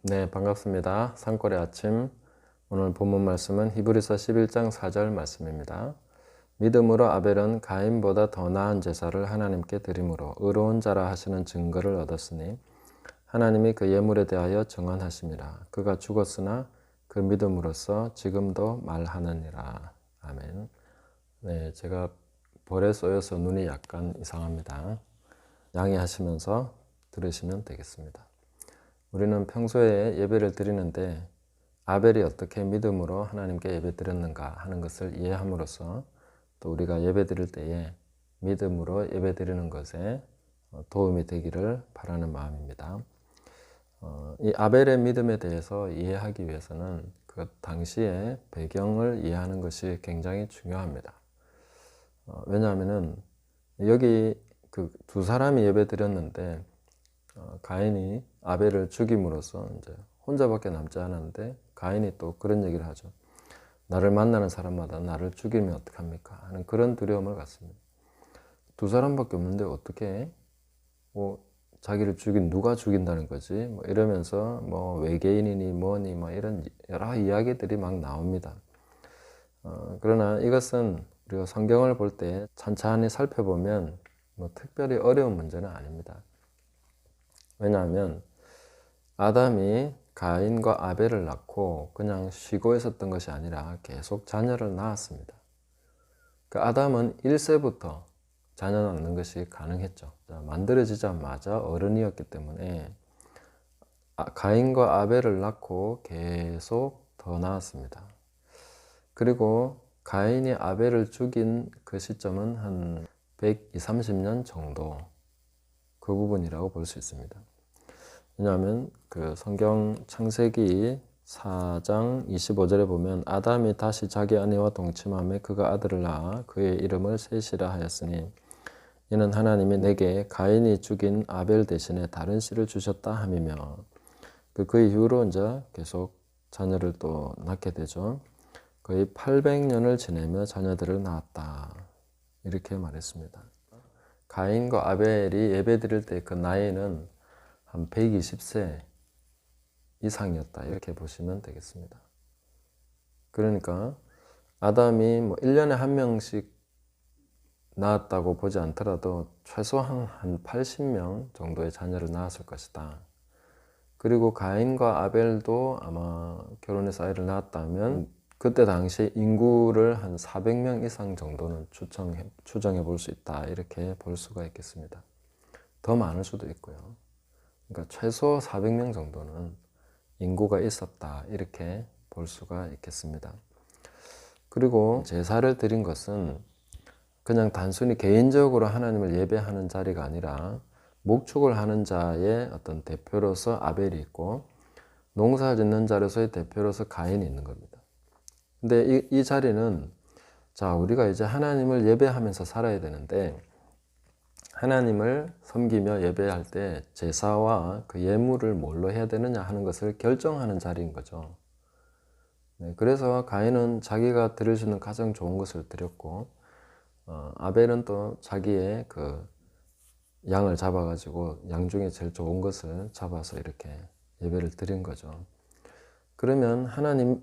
네, 반갑습니다. 산골의 아침. 오늘 본문 말씀은 히브리서 11장 4절 말씀입니다. 믿음으로 아벨은 가인보다 더 나은 제사를 하나님께 드림으로 의로운 자라 하시는 증거를 얻었으니 하나님이 그 예물에 대하여 정언하심이라. 그가 죽었으나 그 믿음으로써 지금도 말하느니라. 아멘. 네, 제가 볼에 쏘여서 눈이 약간 이상합니다. 양해하시면서 들으시면 되겠습니다. 우리는 평소에 예배를 드리는데 아벨이 어떻게 믿음으로 하나님께 예배 드렸는가 하는 것을 이해함으로써 또 우리가 예배 드릴 때에 믿음으로 예배 드리는 것에 도움이 되기를 바라는 마음입니다. 이 아벨의 믿음에 대해서 이해하기 위해서는 그 당시의 배경을 이해하는 것이 굉장히 중요합니다. 왜냐하면은 여기 그 두 사람이 예배 드렸는데 가인이 아벨을 죽임으로써 이제 혼자밖에 남지 않았는데 가인이 또 그런 얘기를 하죠. 나를 만나는 사람마다 나를 죽이면 어떡합니까? 하는 그런 두려움을 갖습니다. 두 사람밖에 없는데 어떻게 뭐 자기를 죽인 누가 죽인다는 거지? 뭐 이러면서 뭐 외계인이니 뭐니 뭐 이런 여러 이야기들이 막 나옵니다. 그러나 이것은 우리가 성경을 볼 때 찬찬히 살펴보면 뭐 특별히 어려운 문제는 아닙니다. 왜냐하면 아담이 가인과 아벨을 낳고 그냥 쉬고 있었던 것이 아니라 계속 자녀를 낳았습니다. 그 아담은 1세부터 자녀 낳는 것이 가능했죠. 만들어지자마자 어른이었기 때문에 가인과 아벨을 낳고 계속 더 낳았습니다. 그리고 가인이 아벨을 죽인 그 시점은 한 120, 30년 정도 그 부분이라고 볼 수 있습니다. 왜냐하면 그 성경 창세기 4장 25절에 보면 아담이 다시 자기 아내와 동침함에 그가 아들을 낳아 그의 이름을 셋이라 하였으니 이는 하나님이 내게 가인이 죽인 아벨 대신에 다른 씨를 주셨다 함이며 그 이후로 이제 계속 자녀를 또 낳게 되죠. 거의 800년을 지내며 자녀들을 낳았다 이렇게 말했습니다. 가인과 아벨이 예배 드릴 때 그 나이는 한 120세 이상이었다 이렇게 보시면 되겠습니다. 그러니까 아담이 뭐 1년에 한 명씩 낳았다고 보지 않더라도 최소한 한 80명 정도의 자녀를 낳았을 것이다. 그리고 가인과 아벨도 아마 결혼해서 아이를 낳았다면 그때 당시 인구를 한 400명 이상 정도는 추정해 볼 수 있다 이렇게 볼 수가 있겠습니다. 더 많을 수도 있고요. 그러니까 최소 400명 정도는 인구가 있었다 이렇게 볼 수가 있겠습니다. 그리고 제사를 드린 것은 그냥 단순히 개인적으로 하나님을 예배하는 자리가 아니라 목축을 하는 자의 어떤 대표로서 아벨이 있고 농사 짓는 자로서의 대표로서 가인이 있는 겁니다. 근데 이 자리는 자 우리가 이제 하나님을 예배하면서 살아야 되는데 하나님을 섬기며 예배할 때 제사와 그 예물을 뭘로 해야 되느냐 하는 것을 결정하는 자리인 거죠. 네, 그래서 가인은 자기가 드릴 수 있는 가장 좋은 것을 드렸고 아벨은 또 자기의 그 양을 잡아가지고 양 중에 제일 좋은 것을 잡아서 이렇게 예배를 드린 거죠. 그러면 하나님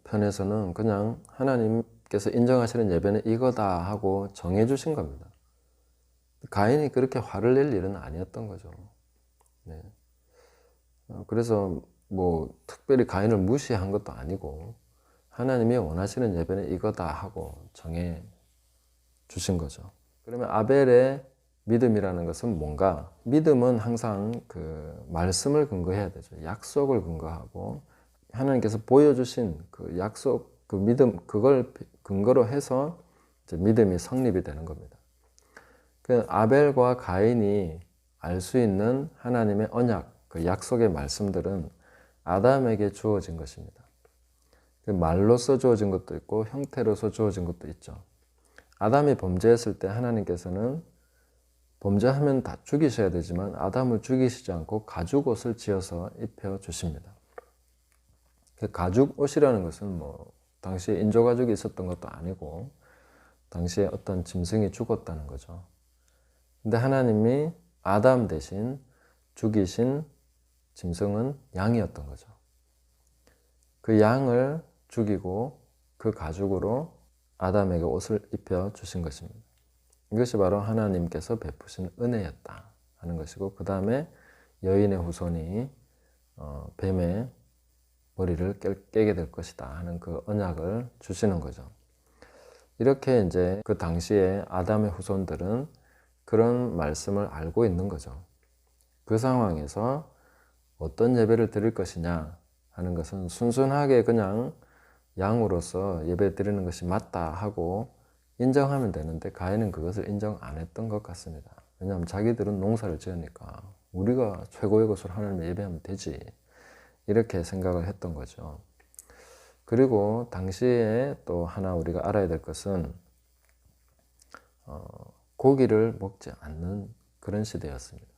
편에서는 그냥 하나님께서 인정하시는 예배는 이거다 하고 정해주신 겁니다. 가인이 그렇게 화를 낼 일은 아니었던 거죠. 네. 그래서 뭐 특별히 가인을 무시한 것도 아니고 하나님이 원하시는 예배는 이거다 하고 정해 주신 거죠. 그러면 아벨의 믿음이라는 것은 뭔가? 믿음은 항상 그 말씀을 근거해야 되죠. 약속을 근거하고 하나님께서 보여주신 그 약속, 그 믿음, 그걸 근거로 해서 이제 믿음이 성립이 되는 겁니다. 그 아벨과 가인이 알 수 있는 하나님의 언약, 그 약속의 말씀들은 아담에게 주어진 것입니다. 그 말로써 주어진 것도 있고 형태로서 주어진 것도 있죠. 아담이 범죄했을 때 하나님께서는 범죄하면 다 죽이셔야 되지만 아담을 죽이시지 않고 가죽 옷을 지어서 입혀 주십니다. 그 가죽 옷이라는 것은 뭐 당시에 인조가죽이 있었던 것도 아니고 당시에 어떤 짐승이 죽었다는 거죠. 근데 하나님이 아담 대신 죽이신 짐승은 양이었던 거죠. 그 양을 죽이고 그 가죽으로 아담에게 옷을 입혀 주신 것입니다. 이것이 바로 하나님께서 베푸신 은혜였다 하는 것이고, 그 다음에 여인의 후손이 뱀의 머리를 깨게 될 것이다 하는 그 언약을 주시는 거죠. 이렇게 이제 그 당시에 아담의 후손들은 그런 말씀을 알고 있는 거죠. 그 상황에서 어떤 예배를 드릴 것이냐 하는 것은 순순하게 그냥 양으로서 예배 드리는 것이 맞다 하고 인정하면 되는데, 가인은 그것을 인정 안 했던 것 같습니다. 왜냐하면 자기들은 농사를 지으니까 우리가 최고의 것으로 하나님을 예배하면 되지, 이렇게 생각을 했던 거죠. 그리고 당시에 또 하나 우리가 알아야 될 것은 고기를 먹지 않는 그런 시대였습니다.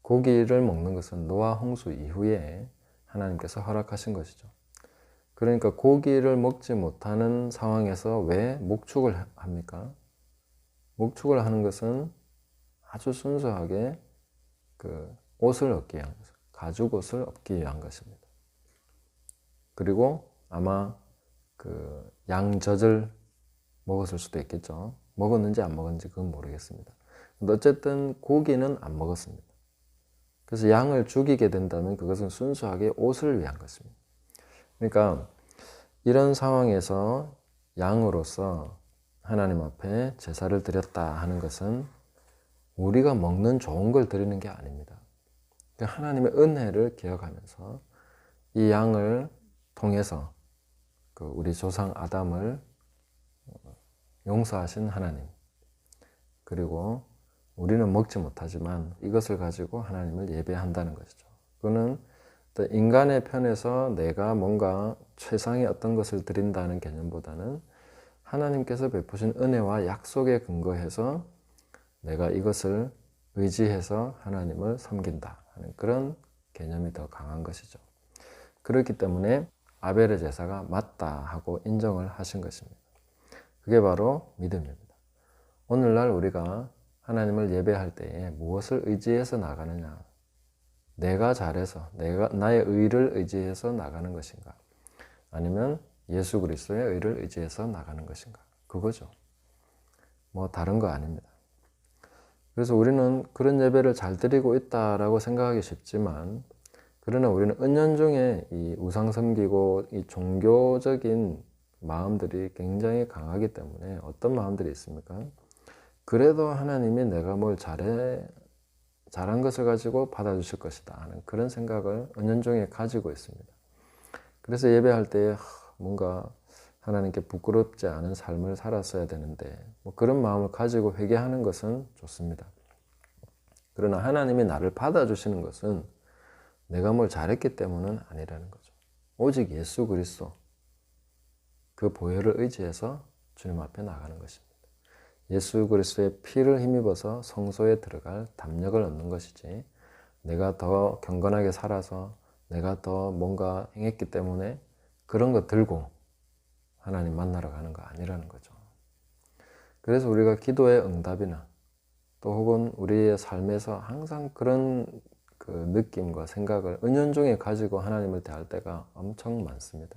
고기를 먹는 것은 노아 홍수 이후에 하나님께서 허락하신 것이죠. 그러니까 고기를 먹지 못하는 상황에서 왜 목축을 합니까? 목축을 하는 것은 아주 순수하게 그 옷을 얻기 위한 것입니다. 가죽 옷을 얻기 위한 것입니다. 그리고 아마 그 양젖을 먹었을 수도 있겠죠. 먹었는지 안 먹었는지 그건 모르겠습니다. 근데 어쨌든 고기는 안 먹었습니다. 그래서 양을 죽이게 된다면 그것은 순수하게 옷을 위한 것입니다. 그러니까 이런 상황에서 양으로서 하나님 앞에 제사를 드렸다 하는 것은 우리가 먹는 좋은 걸 드리는 게 아닙니다. 하나님의 은혜를 기억하면서 이 양을 통해서 그 우리 조상 아담을 용서하신 하나님, 그리고 우리는 먹지 못하지만 이것을 가지고 하나님을 예배한다는 것이죠. 그거는 인간의 편에서 내가 뭔가 최상의 어떤 것을 드린다는 개념보다는 하나님께서 베푸신 은혜와 약속에 근거해서 내가 이것을 의지해서 하나님을 섬긴다 하는 그런 개념이 더 강한 것이죠. 그렇기 때문에 아벨의 제사가 맞다 하고 인정을 하신 것입니다. 그게 바로 믿음입니다. 오늘날 우리가 하나님을 예배할 때에 무엇을 의지해서 나가느냐? 내가 잘해서, 나의 의를 의지해서 나가는 것인가? 아니면 예수 그리스도의 의를 의지해서 나가는 것인가? 그거죠. 뭐 다른 거 아닙니다. 그래서 우리는 그런 예배를 잘 드리고 있다라고 생각하기 쉽지만, 그러나 우리는 은연중에 이 우상 섬기고 이 종교적인 마음들이 굉장히 강하기 때문에 어떤 마음들이 있습니까? 그래도 하나님이 내가 뭘 잘한 것을 가지고 받아주실 것이다 하는 그런 생각을 은연중에 가지고 있습니다. 그래서 예배할 때 뭔가 하나님께 부끄럽지 않은 삶을 살았어야 되는데, 뭐 그런 마음을 가지고 회개하는 것은 좋습니다. 그러나 하나님이 나를 받아주시는 것은 내가 뭘 잘했기 때문은 아니라는 거죠. 오직 예수 그리스도 그 보혈을 의지해서 주님 앞에 나가는 것입니다. 예수 그리스도의 피를 힘입어서 성소에 들어갈 담력을 얻는 것이지, 내가 더 경건하게 살아서 내가 더 뭔가 행했기 때문에 그런 거 들고 하나님 만나러 가는 거 아니라는 거죠. 그래서 우리가 기도의 응답이나 또 혹은 우리의 삶에서 항상 그런 그 느낌과 생각을 은연중에 가지고 하나님을 대할 때가 엄청 많습니다.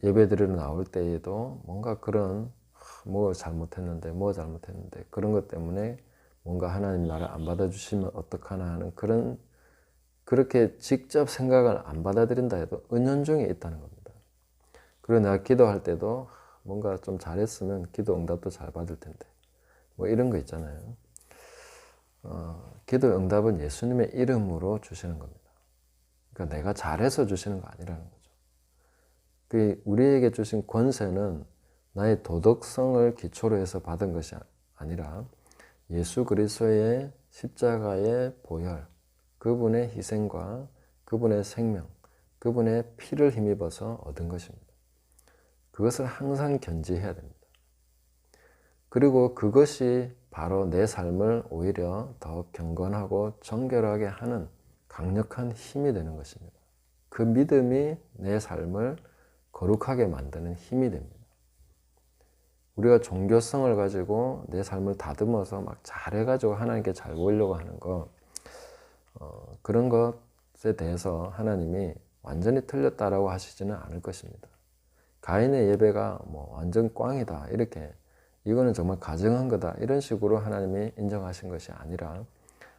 예배드리러 나올 때에도 뭔가 그런 뭐 잘못했는데 그런 것 때문에 뭔가 하나님 나를 안 받아주시면 어떡하나 하는 그렇게 직접 생각을 안 받아들인다 해도 은연중에 있다는 겁니다. 그리고 내가 기도할 때도 뭔가 좀 잘했으면 기도 응답도 잘 받을 텐데 뭐 이런 거 있잖아요. 기도 응답은 예수님의 이름으로 주시는 겁니다. 그러니까 내가 잘해서 주시는 거 아니라는 거죠. 그 우리에게 주신 권세는 나의 도덕성을 기초로 해서 받은 것이 아니라 예수 그리스도의 십자가의 보혈, 그분의 희생과 그분의 생명, 그분의 피를 힘입어서 얻은 것입니다. 그것을 항상 견지해야 됩니다. 그리고 그것이 바로 내 삶을 오히려 더 경건하고 정결하게 하는 강력한 힘이 되는 것입니다. 그 믿음이 내 삶을 거룩하게 만드는 힘이 됩니다. 우리가 종교성을 가지고 내 삶을 다듬어서 막 잘해가지고 하나님께 잘 보이려고 하는 거, 그런 것에 대해서 하나님이 완전히 틀렸다라고 하시지는 않을 것입니다. 가인의 예배가 뭐 완전 꽝이다 이렇게 이거는 정말 가증한 거다 이런 식으로 하나님이 인정하신 것이 아니라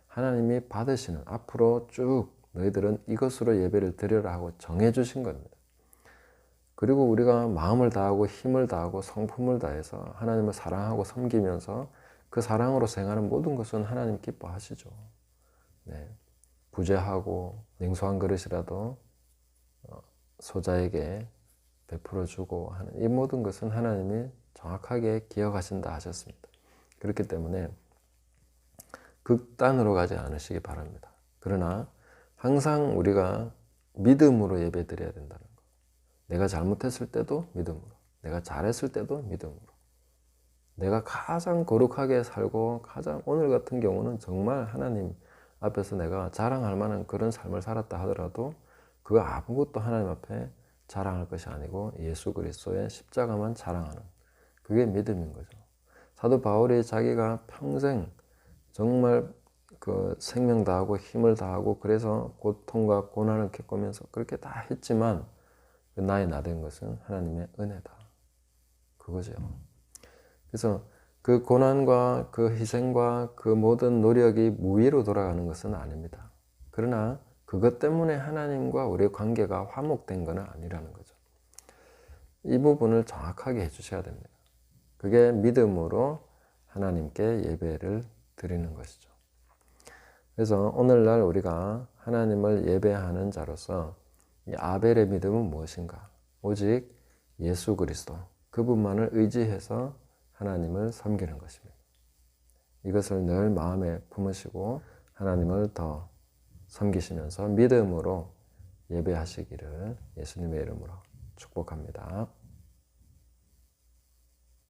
하나님이 받으시는 앞으로 쭉 너희들은 이것으로 예배를 드려라 하고 정해 주신 겁니다. 그리고 우리가 마음을 다하고 힘을 다하고 성품을 다해서 하나님을 사랑하고 섬기면서 그 사랑으로 생하는 모든 것은 하나님 기뻐하시죠. 네. 부재하고 냉소한 그릇이라도 소자에게 베풀어주고 하는 이 모든 것은 하나님이 정확하게 기억하신다 하셨습니다. 그렇기 때문에 극단으로 가지 않으시기 바랍니다. 그러나 항상 우리가 믿음으로 예배 드려야 된다는 것. 내가 잘못했을 때도 믿음으로, 내가 잘했을 때도 믿음으로, 내가 가장 거룩하게 살고 가장 오늘 같은 경우는 정말 하나님 앞에서 내가 자랑할 만한 그런 삶을 살았다 하더라도 그거 아무것도 하나님 앞에 자랑할 것이 아니고 예수 그리스도의 십자가만 자랑하는 그게 믿음인 거죠. 사도 바울이 자기가 평생 정말 그 생명 다하고 힘을 다하고 그래서 고통과 고난을 겪으면서 그렇게 다 했지만 그 나의 나된 것은 하나님의 은혜다. 그거죠. 그래서 그 고난과 그 희생과 그 모든 노력이 무의로 돌아가는 것은 아닙니다. 그러나 그것 때문에 하나님과 우리의 관계가 화목된 것은 아니라는 거죠. 이 부분을 정확하게 해주셔야 됩니다. 그게 믿음으로 하나님께 예배를 드리는 것이죠. 그래서 오늘날 우리가 하나님을 예배하는 자로서 이 아벨의 믿음은 무엇인가? 오직 예수 그리스도 그분만을 의지해서 하나님을 섬기는 것입니다. 이것을 늘 마음에 품으시고 하나님을 더 섬기시면서 믿음으로 예배하시기를 예수님의 이름으로 축복합니다.